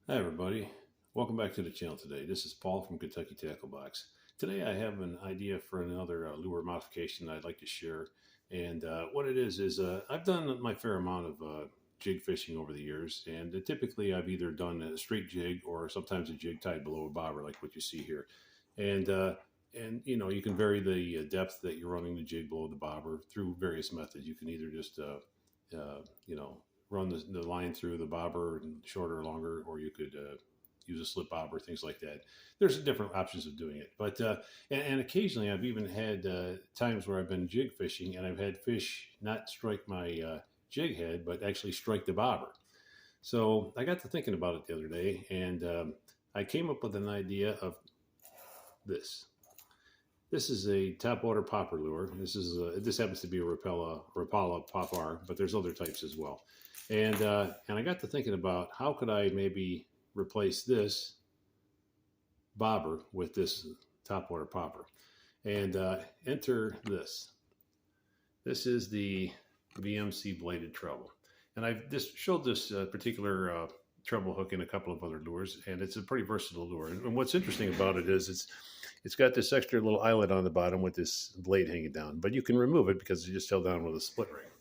Hi everybody, welcome back to the channel today. This is Paul from Kentucky Tacklebox. Today I have an idea for another lure modification that I'd like to share. And what it is I've done my fair amount of jig fishing over the years, and typically I've either done a straight jig or sometimes a jig tied below a bobber like what you see here. And you know, you can vary the depth that you're running the jig below the bobber through various methods. You can either just you know, run the line through the bobber and shorter or longer, or you could use a slip bobber, things like that. There's different options of doing it. But and occasionally I've even had times where I've been jig fishing and I've had fish not strike my jig head, but actually strike the bobber. So I got to thinking about it the other day, and I came up with an idea of this. This is a topwater popper lure. This happens to be a Rapala popper, but there's other types as well. And I got to thinking about how could I maybe replace this bobber with this topwater popper, and enter this. This is the VMC bladed treble, and I've just showed this particular treble hook in a couple of other lures, and it's a pretty versatile lure. And what's interesting about it is it's got this extra little eyelet on the bottom with this blade hanging down, but you can remove it because it's just held down with a split ring.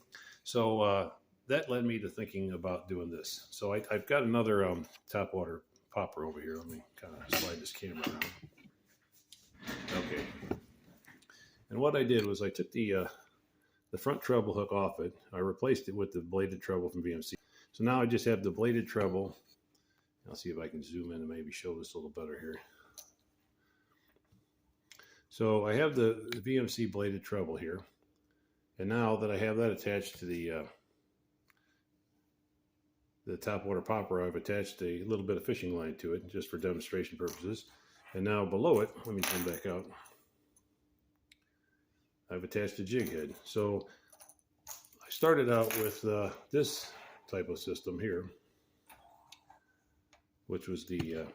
So that led me to thinking about doing this. So I've got another topwater popper over here. Let me kind of slide this camera around. Okay. And what I did was I took the front treble hook off it. I replaced it with the bladed treble from VMC. So now I just have the bladed treble. I'll see if I can zoom in and maybe show this a little better here. So I have the VMC bladed treble here. And now that I have that attached to the topwater popper, I've attached a little bit of fishing line to it just for demonstration purposes. And now below it, let me zoom back out, I've attached a jig head. So I started out with this type of system here, which was the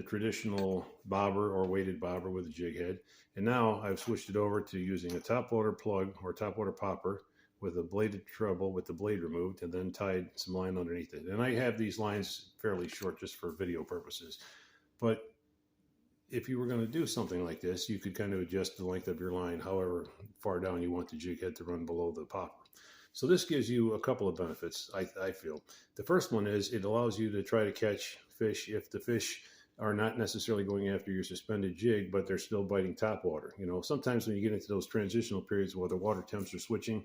traditional bobber or weighted bobber with a jig head. And now I've switched it over to using a topwater plug or topwater popper with a bladed treble with the blade removed, and then tied some line underneath it. And I have these lines fairly short just for video purposes. But if you were going to do something like this, you could kind of adjust the length of your line however far down you want the jig head to run below the popper. So this gives you a couple of benefits, I feel. The first one is it allows you to try to catch fish if the fish are not necessarily going after your suspended jig, but they're still biting topwater. You know, sometimes when you get into those transitional periods where the water temps are switching,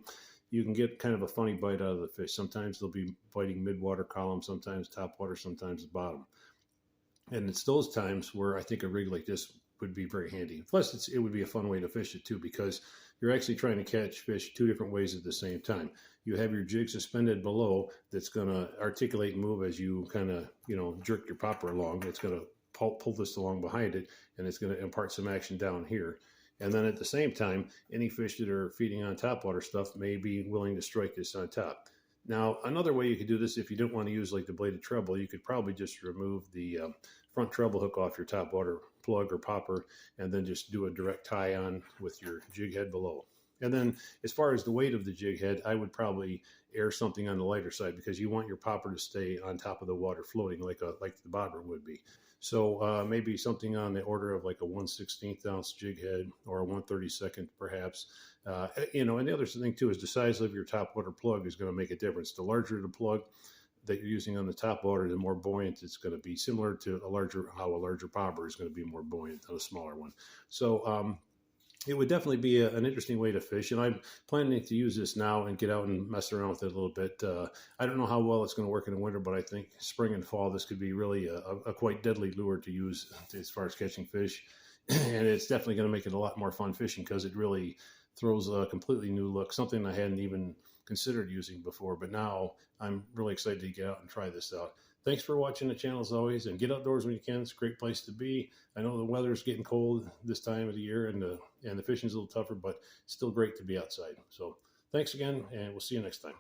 you can get kind of a funny bite out of the fish. Sometimes they'll be biting mid-water column, sometimes topwater, sometimes the bottom. And it's those times where I think a rig like this would be very handy. Plus, it would be a fun way to fish it too, because you're actually trying to catch fish two different ways at the same time. You have your jig suspended below that's going to articulate and move as you kind of, you know, jerk your popper along. It's going to pull this along behind it, and it's going to impart some action down here. And then at the same time, any fish that are feeding on topwater stuff may be willing to strike this on top. Now, another way you could do this, if you don't want to use like the bladed treble, you could probably just remove the front treble hook off your topwater plug or popper, and then just do a direct tie on with your jig head below. And then as far as the weight of the jig head, I would probably air something on the lighter side, because you want your popper to stay on top of the water floating like the bobber would be. So maybe something on the order of like a 1/16 ounce jig head, or a 1/32 perhaps. You know, and the other thing too is the size of your topwater plug is going to make a difference. The larger the plug that you're using on the topwater, the more buoyant it's going to be, similar to how a larger popper is going to be more buoyant than a smaller one. So it would definitely be an interesting way to fish, and I'm planning to use this now and get out and mess around with it a little bit. I don't know how well it's going to work in the winter, but I think spring and fall, this could be really a quite deadly lure to use as far as catching fish. And it's definitely going to make it a lot more fun fishing, because it really throws a completely new look, something I hadn't even considered using before, but now I'm really excited to get out and try this out. Thanks for watching the channel as always, and get outdoors when you can. It's a great place to be. I know the weather's getting cold this time of the year, and the fishing's a little tougher, but it's still great to be outside. So thanks again, and we'll see you next time.